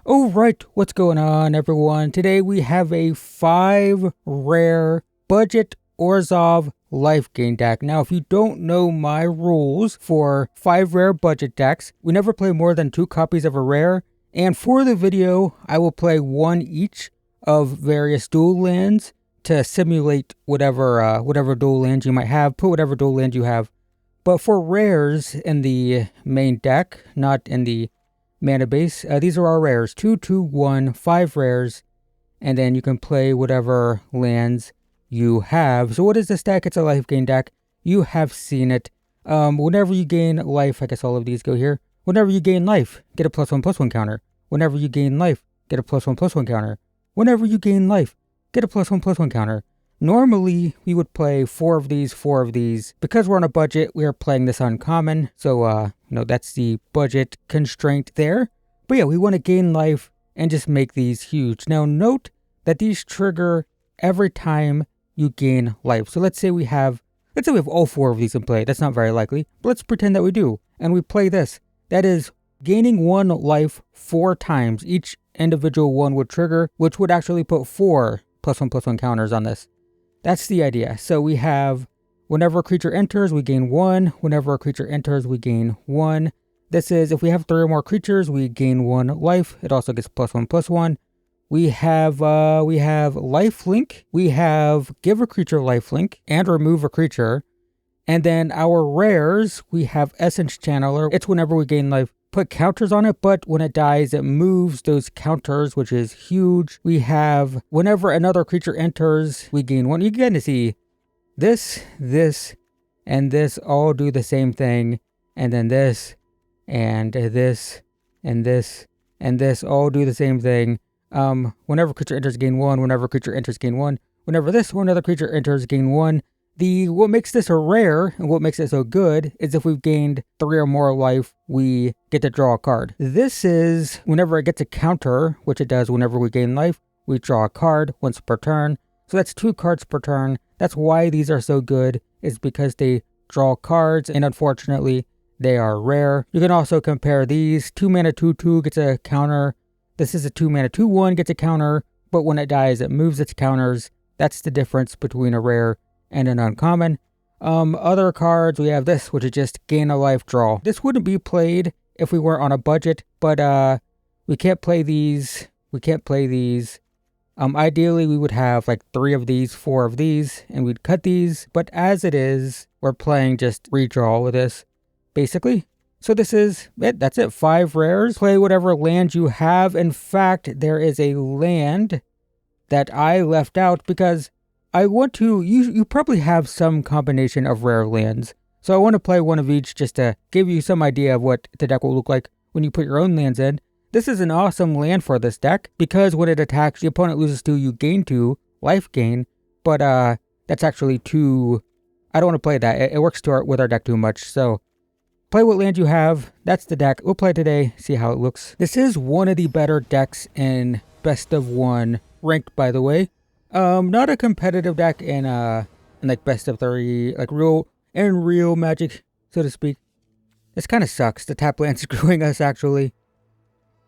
Alright, what's going on everyone? Today we have a 5 rare budget Orzhov Lifegain deck. Now if you don't know my rules for 5 rare budget decks, we never play more than 2 copies of a rare, and for the video I will play 1 each of various dual lands to simulate whatever dual lands you might have, put whatever dual land you have. But for rares in the main deck, not in the mana base, these are our rares. 2, 2, 1, 5 rares, and then you can play whatever lands you have. So what is this deck? It's a life gain deck. You have seen it. Whenever you gain life, I guess all of these go here. Whenever you gain life, get a +1/+1 counter. Whenever you gain life, get a +1/+1 counter. Whenever you gain life, get a +1/+1 counter. Normally, we would play 4 of these. Because we're on a budget, we are playing this uncommon. So, that's the budget constraint there. But yeah, we want to gain life and just make these huge. Now, note that these trigger every time you gain life. So let's say we have all 4 of these in play. That's not very likely, but let's pretend that we do. And we play this. That is gaining 1 life 4 times. Each individual one would trigger, which would actually put 4 +1/+1 counters on this. That's the idea. So we have, whenever a creature enters, we gain 1. Whenever a creature enters, we gain 1. This is, if we have 3 or more creatures, we gain 1 life. It also gets +1/+1. We have lifelink. We have give a creature lifelink and remove a creature. And then our rares, we have Essence Channeler. It's whenever we gain life, put counters on it, but when it dies, it moves those counters, which is huge. We have, whenever another creature enters, we gain 1. You get to see this, and this all do the same thing. And then this, and this, and this, and this all do the same thing. Whenever creature enters, gain 1. Whenever creature enters, gain 1. Whenever this or another creature enters, gain 1. What makes this a rare and what makes it so good is if we've gained 3 or more life, we get to draw a card. This is whenever it gets a counter, which it does whenever we gain life, we draw a card once per turn. So that's 2 cards per turn. That's why these are so good, is because they draw cards, and unfortunately, they are rare. You can also compare these. 2 mana 2/2 gets a counter. This is a 2 mana 2/1 gets a counter, but when it dies, it moves its counters. That's the difference between a rare and an uncommon. Other cards, we have this, which is just gain a life, draw. This wouldn't be played if we weren't on a budget, but we can't play these. Ideally, we would have like 3 of these, 4 of these, and we'd cut these. But as it is, we're playing just redraw with this, basically. So this is it. That's it. 5 rares. Play whatever land you have. In fact, there is a land that I left out because I want to, you probably have some combination of rare lands. So I want to play 1 of each just to give you some idea of what the deck will look like when you put your own lands in. This is an awesome land for this deck because when it attacks, the opponent loses 2, you gain 2, life gain. But that's actually too, I don't want to play that. It works with our deck too much. So play what land you have. That's the deck. We'll play today, see how it looks. This is one of the better decks in best of 1, ranked by the way. Not a competitive deck in like best of 3, like real Magic, so to speak. This kind of sucks. The tap land's screwing us actually,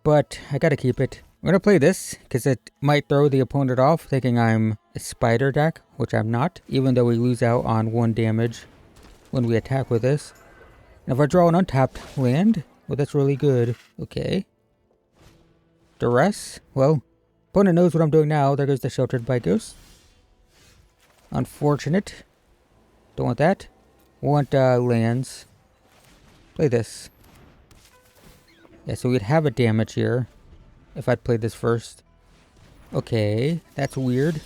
but I gotta keep it. I'm gonna play this because it might throw the opponent off, thinking I'm a spider deck, which I'm not. Even though we lose out on 1 damage when we attack with this. And if I draw an untapped land, well, that's really good. Okay. Duress. Well, opponent knows what I'm doing now. There goes the Sheltered by Ghost. Unfortunate. Don't want that. Want lands. Play this. Yeah, so we'd have a damage here if I'd played this first. Okay, that's weird.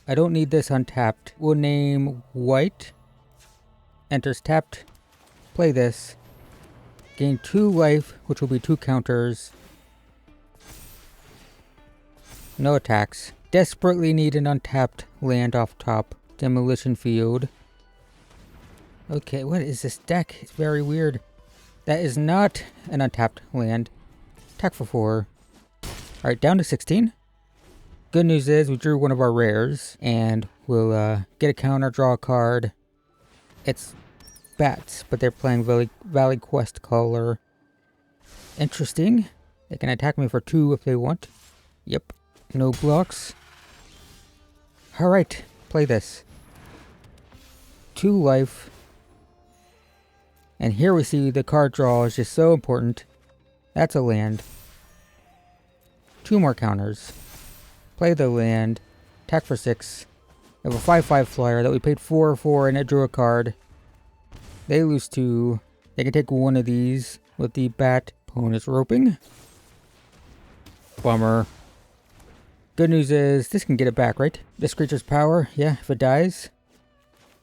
I don't need this untapped. We'll name white. Enters tapped. Play this. Gain 2 life, which will be 2 counters. No attacks. Desperately need an untapped land off top. Demolition Field. Okay, what is this deck? It's very weird. That is not an untapped land. Attack for 4. Alright, down to 16. Good news is we drew 1 of our rares. And we'll get a counter, draw a card. It's bats, but they're playing Valley Quest Caller. Interesting. They can attack me for 2 if they want. Yep. No blocks. Alright, play this. 2 life. And here we see the card draw is just so important. That's a land. 2 more counters. Play the land. Attack for 6. We have a 5/5 flyer that we paid 4 for and it drew a card. They lose 2. They can take 1 of these with the bat. Opponent's roping. Bummer. Good news is this can get it back, right? This creature's power, yeah, if it dies.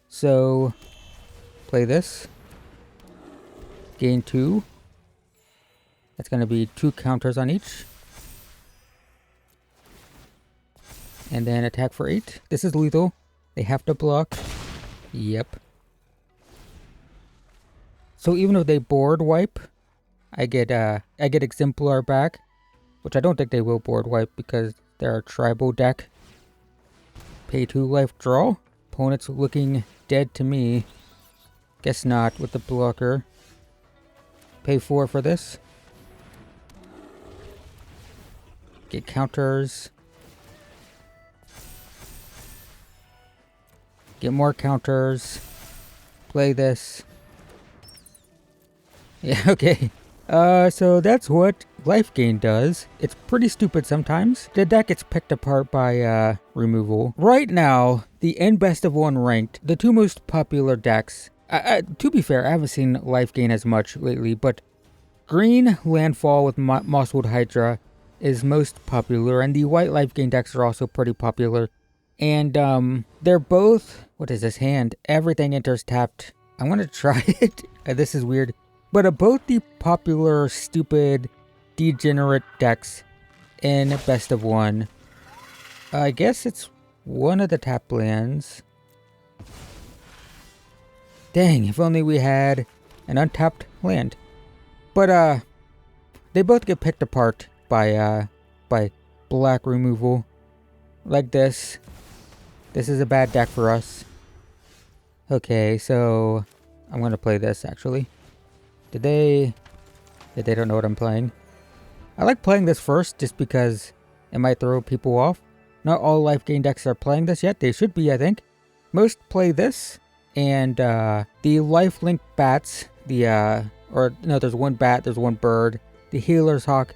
So, play this. Gain 2. That's going to be 2 counters on each. And then attack for 8. This is lethal. They have to block. Yep. So even if they board wipe, I get Exemplar back, which I don't think they will board wipe because they're a tribal deck. Pay 2 life, draw. Opponent's looking dead to me. Guess not with the blocker. Pay 4 for this. Get counters. Get more counters. Play this. Yeah, okay. So that's what Lifegain does. It's pretty stupid sometimes. The deck gets picked apart by removal. Right now, the end best of 1 ranked, the 2 most popular decks. To be fair, I haven't seen Lifegain as much lately, but green Landfall with Mosswood Hydra is most popular, and the white Lifegain decks are also pretty popular. And they're both, what is this hand? Everything enters tapped. I'm gonna try it. This is weird. But both the popular, stupid, degenerate decks in best of 1. I guess it's one of the tap lands. Dang, if only we had an untapped land. But they both get picked apart by black removal. Like this. This is a bad deck for us. Okay, so I'm gonna play this actually. They don't know what I'm playing. I like playing this first just because it might throw people off. Not all Lifegain decks are playing this yet. They should be, I think. Most play this. And the lifelink bats, there's 1 bat, there's 1 bird. The Healer's Hawk,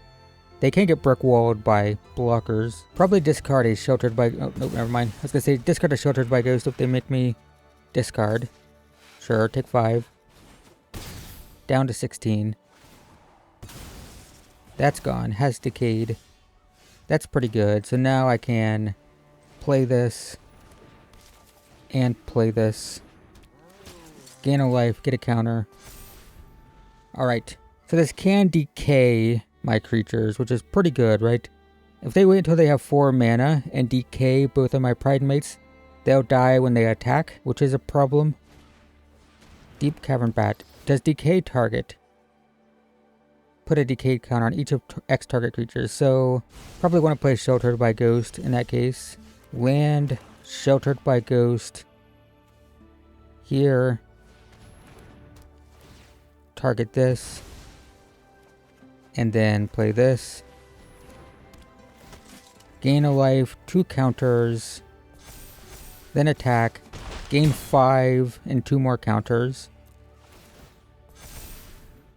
they can't get brick walled by blockers. Probably discard a Sheltered by... Oh, no, never mind. I was gonna say discard a Sheltered by Ghost if they make me discard. Sure, take 5. Down to 16. That's gone. Has decayed. That's pretty good. So now I can play this. And play this. Gain a life. Get a counter. Alright. So this can decay my creatures, which is pretty good, right? If they wait until they have 4 mana and decay both of my Pride Mates, they'll die when they attack, which is a problem. Deep Cavern Bat. Does decay target? Put a decayed counter on each of X target creatures. So, probably want to play Sheltered by Ghost in that case. Land, Sheltered by Ghost. Here. Target this. And then play this. Gain a life, 2 counters. Then attack. Gain 5 and 2 more counters.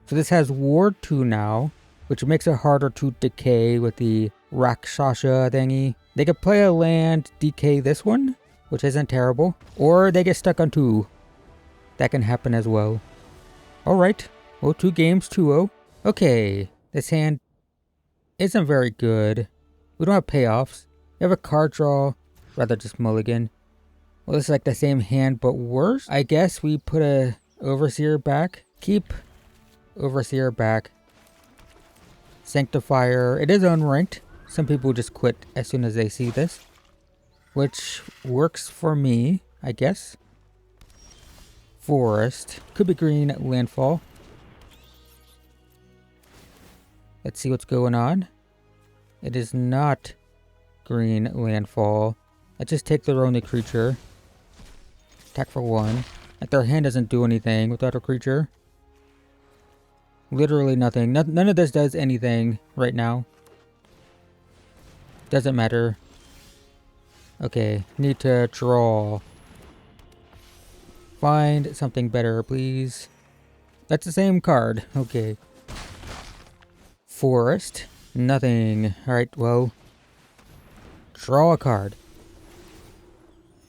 So this has Ward 2 now, which makes it harder to decay with the Rakshasha thingy. They could play a land, decay this one, which isn't terrible. Or they get stuck on 2. That can happen as well. Alright, well 2 games, 2-0. Okay, this hand isn't very good. We don't have payoffs. We have a card draw, rather just mulligan. Well, this is like the same hand, but worse. I guess we put a Overseer back. Keep Overseer back. Sanctifier. It is unranked. Some people just quit as soon as they see this. Which works for me, I guess. Forest. Could be green landfall. Let's see what's going on. It is not green landfall. Let's just take their only creature. Attack for 1. Like their hand doesn't do anything without a creature. Literally nothing. None of this does anything right now. Doesn't matter. Okay, need to draw. Find something better, please. That's the same card. Okay. Forest. Nothing. Alright, well. Draw a card.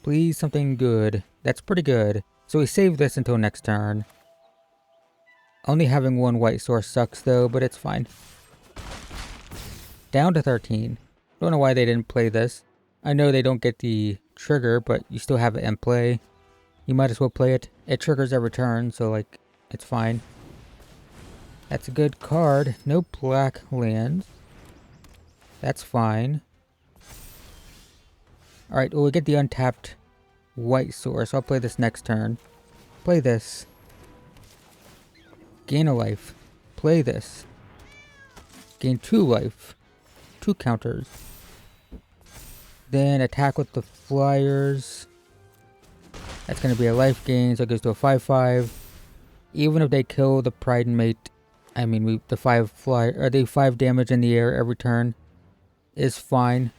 Please, something good. That's pretty good. So we save this until next turn. Only having one white source sucks though, but it's fine. Down to 13. Don't know why they didn't play this. I know they don't get the trigger, but you still have it in play. You might as well play it. It triggers every turn, so like, it's fine. That's a good card. No black lands. That's fine. Alright, well we get the untapped white source. I'll play this next turn. Play this. Gain a life. Play this. Gain 2 life. 2 counters. Then attack with the flyers. That's going to be a life gain, so it goes to a 5/5. Even if they kill the Pride Mate, I mean, the 5 damage in the air every turn is fine.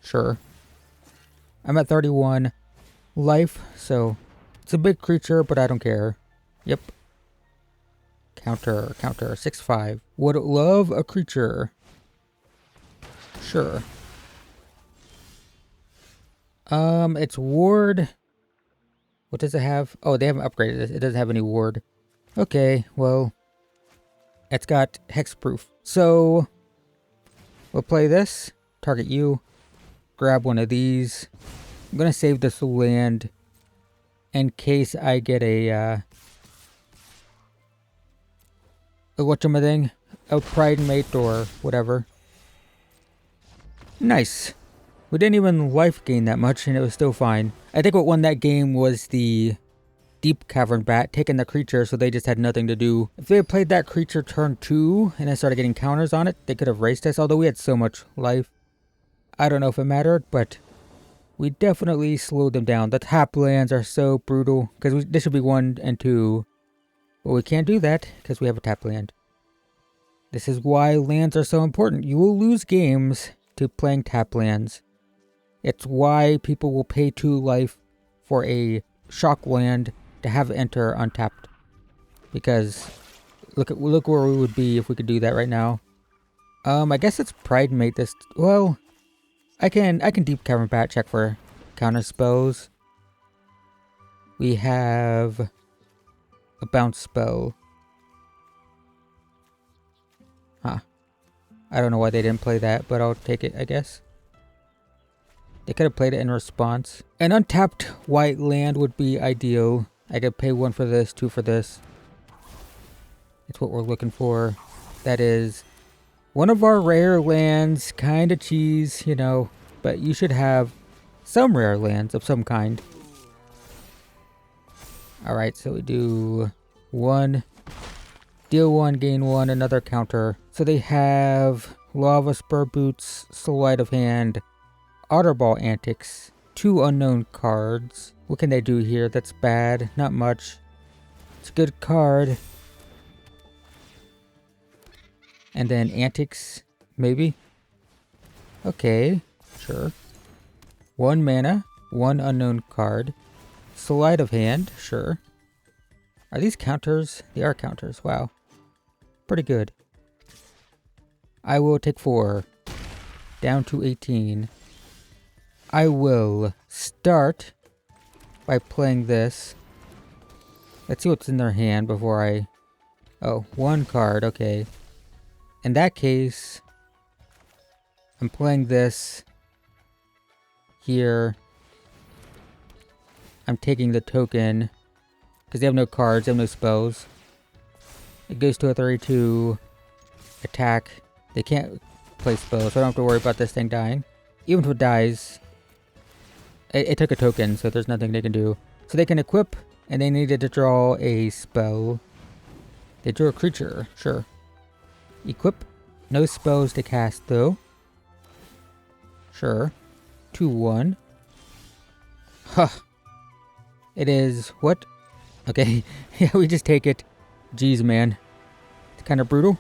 Sure. I'm at 31 life, so it's a big creature, but I don't care. Yep. Counter, 6/5. Would love a creature. Sure. It's ward. What does it have? Oh, they haven't upgraded it. It doesn't have any ward. Okay, well, it's got hexproof. So, we'll play this. Target you. Grab one of these. I'm gonna save this land in case I get a whatchamething? A Pride Mate or whatever. Nice. We didn't even life gain that much and it was still fine. I think what won that game was the Deep Cavern Bat taking the creature, so they just had nothing to do. If they had played that creature turn 2 and then started getting counters on it, they could have raced us, although we had so much life. I don't know if it mattered, but we definitely slowed them down. The tap lands are so brutal, because this should be 1 and 2. But we can't do that, because we have a tap land. This is why lands are so important. You will lose games to playing tap lands. It's why people will pay 2 life for a shock land to have it enter untapped. Because look where we would be if we could do that right now. I guess it's Pride Mate this. Well, I can Deep Cavern Bat check for counter spells. We have a bounce spell. Huh. I don't know why they didn't play that, but I'll take it, I guess. They could have played it in response. An untapped white land would be ideal. I could pay 1 for this, 2 for this. It's what we're looking for. That is one of our rare lands. Kind of cheese, you know. But you should have some rare lands of some kind. Alright, so we do 1. Deal 1, gain 1, another counter. So they have Lava Spur Boots, Sleight of Hand, Otterball Antics, 2 unknown cards. What can they do here that's bad? Not much. It's a good card. And then Antics, maybe? Okay, sure. 1 mana, 1 unknown card. Sleight of Hand, sure. Are these counters? They are counters, wow. Pretty good. I will take 4. Down to 18. I will start by playing this. Let's see what's in their hand before I... Oh, 1 card, okay. In that case, I'm playing this here. I'm taking the token because they have no cards, they have no spells. It goes to a 32 attack. They can't play spells, so I don't have to worry about this thing dying. Even if it dies, it took a token, so there's nothing they can do. So they can equip, and they needed to draw a spell. They drew a creature, sure. Equip. No spells to cast, though. Sure. 2/1. Huh. It is... what? Okay. Yeah, we just take it. Jeez, man. Kind of brutal.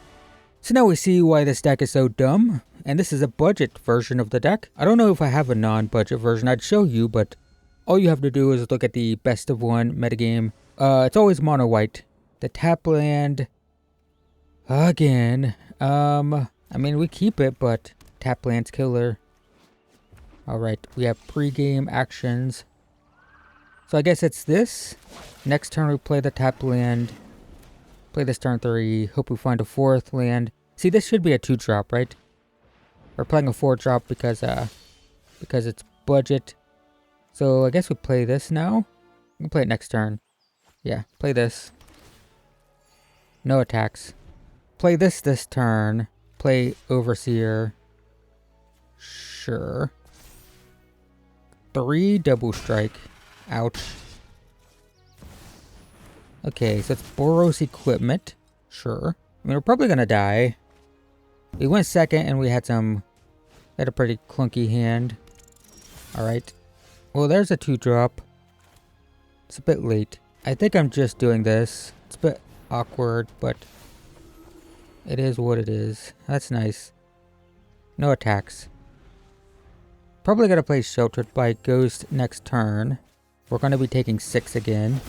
So now we see why this deck is so dumb. And this is a budget version of the deck. I don't know if I have a non-budget version. I'd show you, but all you have to do is look at the best of one metagame. It's always mono white. The tap land. Again. I mean, we keep it, but tap land's killer. Alright, we have pre-game actions. So I guess it's this. Next turn we play the tap land. Play this turn 3. Hope we find a 4th land. See, this should be a 2-drop, right? We're playing a 4-drop because it's budget. So I guess we play this now. We can play it next turn. Yeah, play this. No attacks. Play this turn. Play Overseer. Sure. 3 double strike. Ouch. Okay, so it's Boros equipment. Sure. I mean, we're probably gonna die. We went second and we had a pretty clunky hand. Alright. Well, there's a 2-drop. It's a bit late. I think I'm just doing this. It's a bit awkward, but it is what it is. That's nice. No attacks. Probably gonna play Sheltered by Ghost next turn. We're gonna be taking 6 again.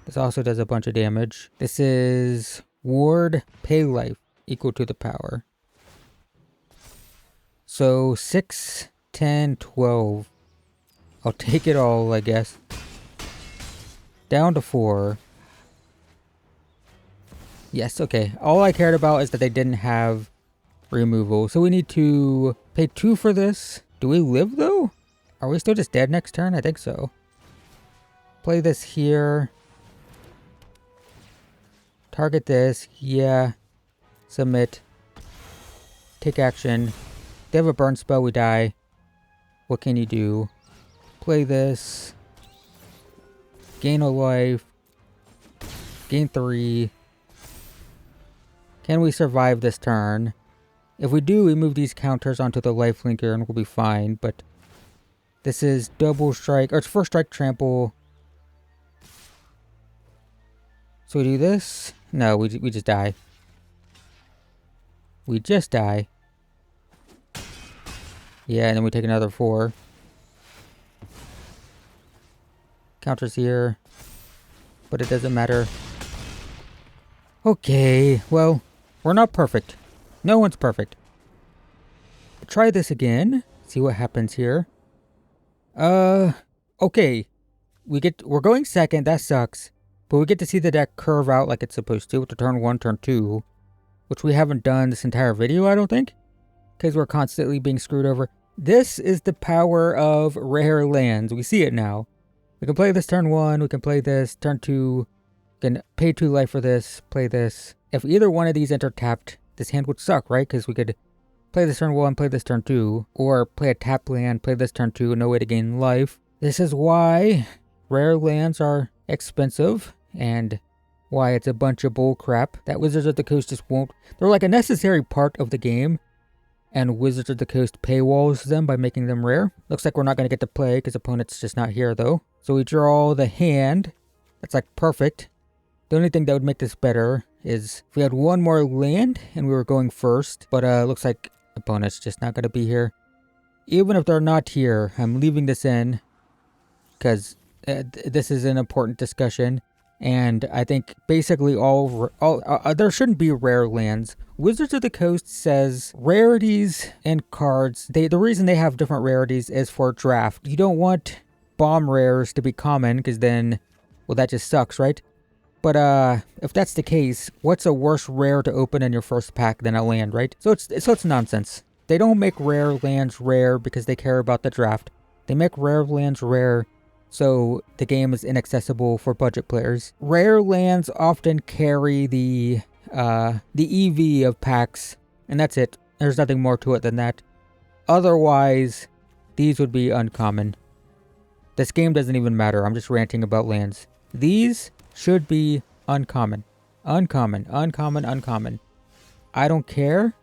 This also does a bunch of damage. This is Ward Pay Life equal to the power. So 6, 10, 12. I'll take it all, I guess. Down to 4. Yes, okay. All I cared about is that they didn't have removal. So we need to pay 2 for this. Do we live, though? Are we still just dead next turn? I think so. Play this here. Target this. Yeah. Submit. Take action. They have a burn spell, we die. What can you do? Play this. Gain a life. Gain 3. Can we survive this turn? If we do, we move these counters onto the life linker and we'll be fine, but this is double strike, or it's first strike trample. So we do this? No, we just die. We just die. Yeah, and then we take another 4. Counters here. But it doesn't matter. Okay, well, we're not perfect. No one's perfect. Try this again. See what happens here. Okay. We're going second, that sucks. But we get to see the deck curve out like it's supposed to with the turn 1, turn 2. Which we haven't done this entire video, I don't think. Because we're constantly being screwed over. This is the power of rare lands. We see it now. We can play this turn 1, we can play this turn 2. We can pay 2 life for this, play this. If either one of these enter tapped, this hand would suck, right? Because we could play this turn 1, play this turn 2. Or play a tap land, play this turn 2, no way to gain life. This is why rare lands are expensive. And why it's a bunch of bull crap that Wizards of the Coast just won't. They're like a necessary part of the game. And Wizards of the Coast paywalls them by making them rare. Looks like we're not going to get to play because opponent's just not here though. So we draw the hand. That's like perfect. The only thing that would make this better is if we had one more land and we were going first. But looks like opponent's just not going to be here. Even if they're not here, I'm leaving this in. Because this is an important discussion. And I think basically there shouldn't be rare lands. Wizards of the Coast says rarities and cards, the reason they have different rarities is for draft. You don't want bomb rares to be common because then, well, that just sucks, right? But if that's the case, what's a worse rare to open in your first pack than a land, right? So it's nonsense. They don't make rare lands rare because they care about the draft. They make rare lands rare so the game is inaccessible for budget players. Rare lands often carry the EV of packs, and that's it. There's nothing more to it than that. Otherwise, these would be uncommon. This game doesn't even matter. I'm just ranting about lands. These should be uncommon. Uncommon, uncommon, uncommon. I don't care.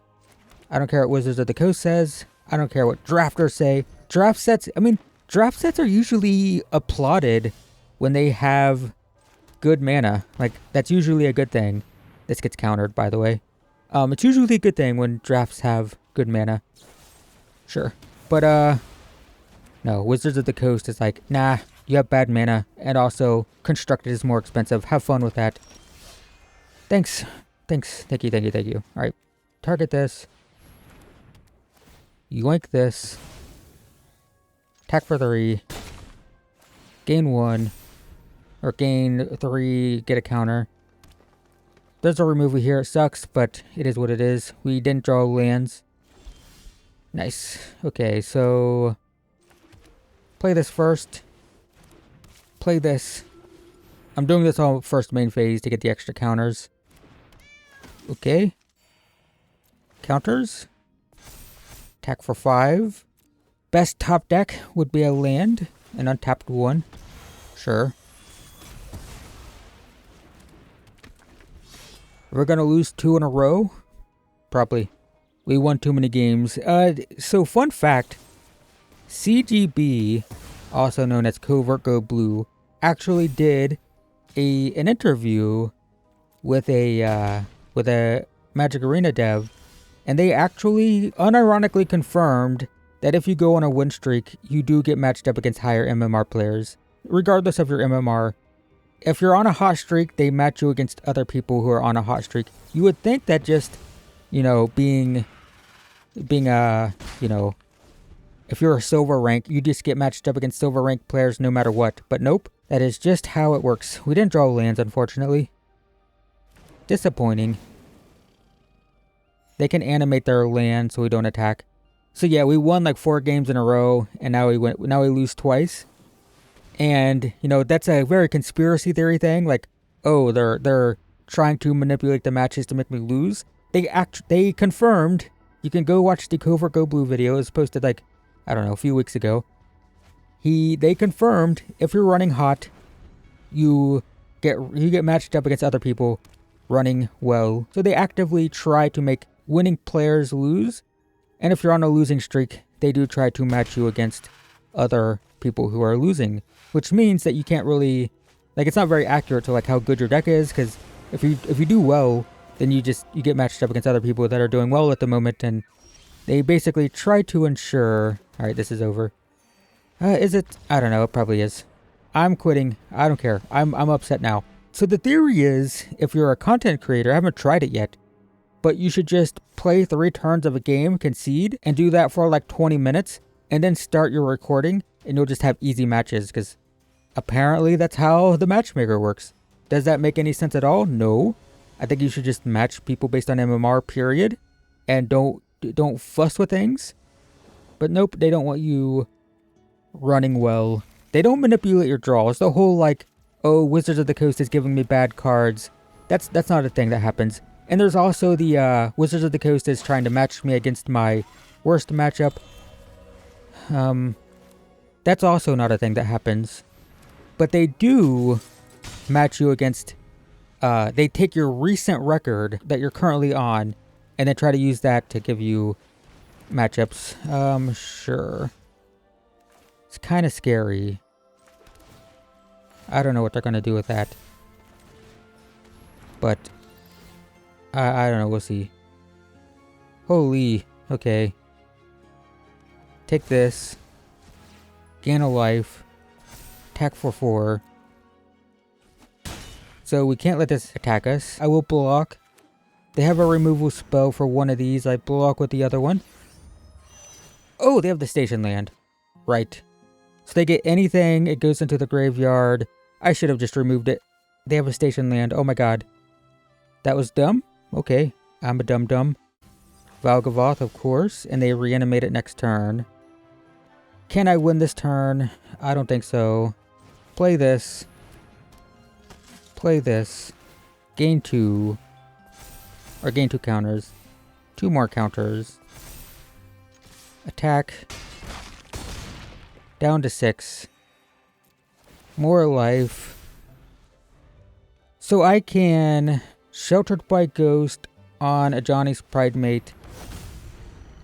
I don't care what Wizards of the Coast says. I don't care what drafters say. Draft sets are usually applauded when they have good mana. Like, that's usually a good thing. This gets countered, by the way. It's usually a good thing when drafts have good mana. Sure. But, no, Wizards of the Coast is like, nah, you have bad mana, and also Constructed is more expensive. Have fun with that. Thanks. Thanks. Thank you, thank you, thank you. Alright. Target this. Yoink this. Attack for 3. Gain 1. Or gain 3, get a counter. There's a removal here. It sucks, but it is what it is. We didn't draw lands. Nice. Okay, so... play this first. Play this. I'm doing this all first main phase to get the extra counters. Okay. Counters. Attack for 5. Best top deck would be a land. An untapped 1. Sure. We're gonna lose 2 in a row? Probably. We won too many games. So fun fact. CGB, also known as Covert Go Blue, actually did an interview with a Magic Arena dev, and they actually unironically confirmed that if you go on a win streak, you do get matched up against higher MMR players, regardless of your MMR. If you're on a hot streak, they match you against other people who are on a hot streak. You would think that just, you know, being you know, if you're a silver rank, you just get matched up against silver rank players no matter what. But nope, that is just how it works. We didn't draw lands, unfortunately. Disappointing. They can animate their land so we don't attack. So yeah, we won like 4 games in a row, and now we lose twice. And, you know, that's a very conspiracy theory thing. Like, oh, they're trying to manipulate the matches to make me lose. They confirmed. You can go watch the Covert Go Blue video. It was posted like, I don't know, a few weeks ago. They confirmed if you're running hot, you get matched up against other people running well. So they actively try to make winning players lose. And if you're on a losing streak, they do try to match you against other people who are losing, which means that you can't really, like, it's not very accurate to like how good your deck is, because if you do well, then you get matched up against other people that are doing well at the moment, and they basically try to ensure. All right, this is over. Is it? I don't know. It probably is. I'm quitting. I don't care. I'm upset now. So the theory is, if you're a content creator, I haven't tried it yet, but you should just play 3 turns of a game, concede, and do that for like 20 minutes, and then start your recording, and you'll just have easy matches, because apparently that's how the matchmaker works. Does that make any sense at all? No. I think you should just match people based on MMR, period, and don't fuss with things. But nope, they don't want you running well. They don't manipulate your draws. The whole like, oh, Wizards of the Coast is giving me bad cards. That's not a thing that happens. And there's also the Wizards of the Coast is trying to match me against my worst matchup. That's also not a thing that happens. But they do match you against, they take your recent record that you're currently on, and then try to use that to give you matchups. Sure. It's kind of scary. I don't know what they're going to do with that. But, I don't know, we'll see. Holy, okay. Take this. Gain a life. Attack for 4. So we can't let this attack us. I will block. They have a removal spell for one of these. I block with the other one. Oh, they have the station land. Right. So they get anything, it goes into the graveyard. I should have just removed it. They have a station land. Oh my god. That was dumb? Okay. I'm a dum-dum. Valgavoth, of course. And they reanimate it next turn. Can I win this turn? I don't think so. Play this. Play this. Gain 2. Or gain 2 counters. 2 more counters. Attack. Down to 6. More life. So I can Sheltered by Ghost on a Johnny's Pridemate.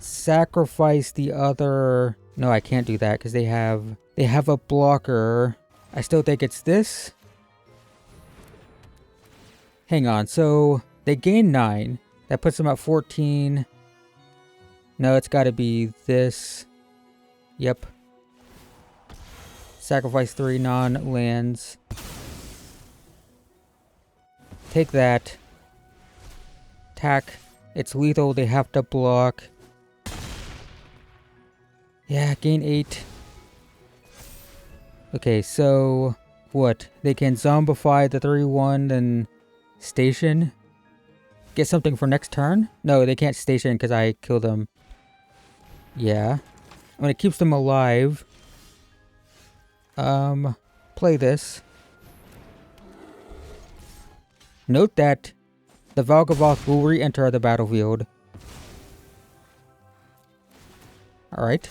Sacrifice the other. No, I can't do that because they have a blocker. I still think it's this. Hang on, so They gain 9. That puts them at 14. No, it's got to be this. Yep. Sacrifice 3 non-lands. Take that. Attack. It's lethal. They have to block. Yeah, gain 8. Okay, so what? They can zombify the 3-1 and station? Get something for next turn? No, they can't station because I killed them. Yeah. I mean, it keeps them alive. Play this. Note that the Valgavoth will re-enter the battlefield. Alright.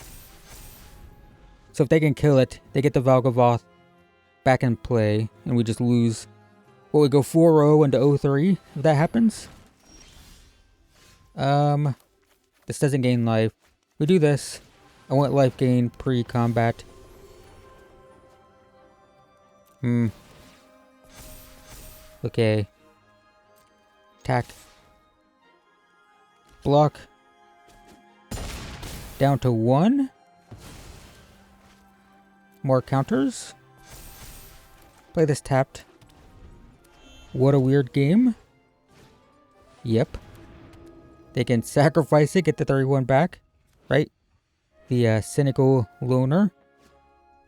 So if they can kill it, they get the Valgavoth back in play, and we just lose. Well, we go 4-0 into 0-3, if that happens. This doesn't gain life. We do this. I want life gain pre-combat. Okay. Attack. Block. Down to 1. More counters. Play this tapped. What a weird game. Yep. They can sacrifice it, get the 3-1 back. Right? The cynical loner.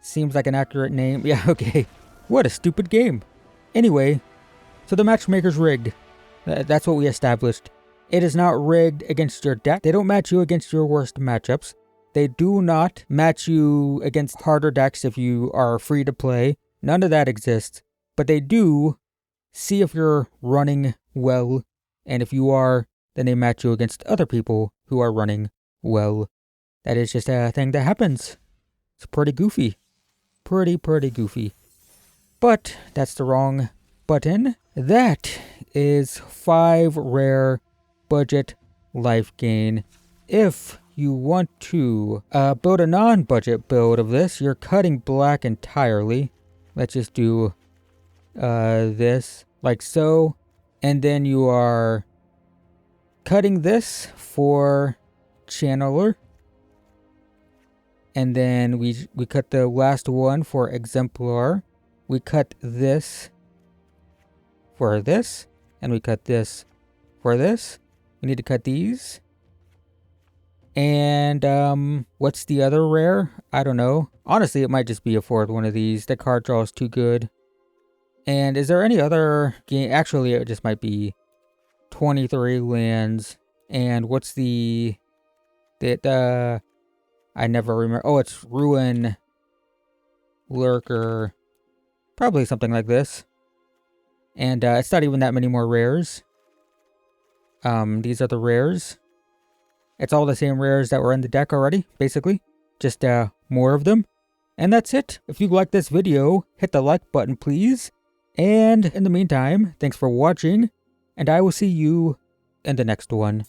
Seems like an accurate name. Yeah, okay. What a stupid game. Anyway, so the matchmaker's rigged. That's what we established. It is not rigged against your deck. They don't match you against your worst matchups. They do not match you against harder decks if you are free to play. None of that exists. But they do see if you're running well. And if you are, then they match you against other people who are running well. That is just a thing that happens. It's pretty goofy. Pretty goofy. But that's the wrong button. That is 5 rare budget life gain. If you want to build a non-budget build of this, you're cutting black entirely. Let's just do this like so. And then you are cutting this for channeler. And then we cut the last one for exemplar. We cut this for this. And we cut this for this. We need to cut these. And what's the other rare? I don't know. Honestly, it might just be a 4th one of these. The card draw is too good. And is there any other game? Actually, it just might be 23 lands. And what's the I never remember. Oh, it's Ruin Lurker. Probably something like this. And it's not even that many more rares. These are the rares. It's all the same rares that were in the deck already, basically. Just more of them. And that's it. If you like this video, hit the like button, please. And in the meantime, thanks for watching. And I will see you in the next one.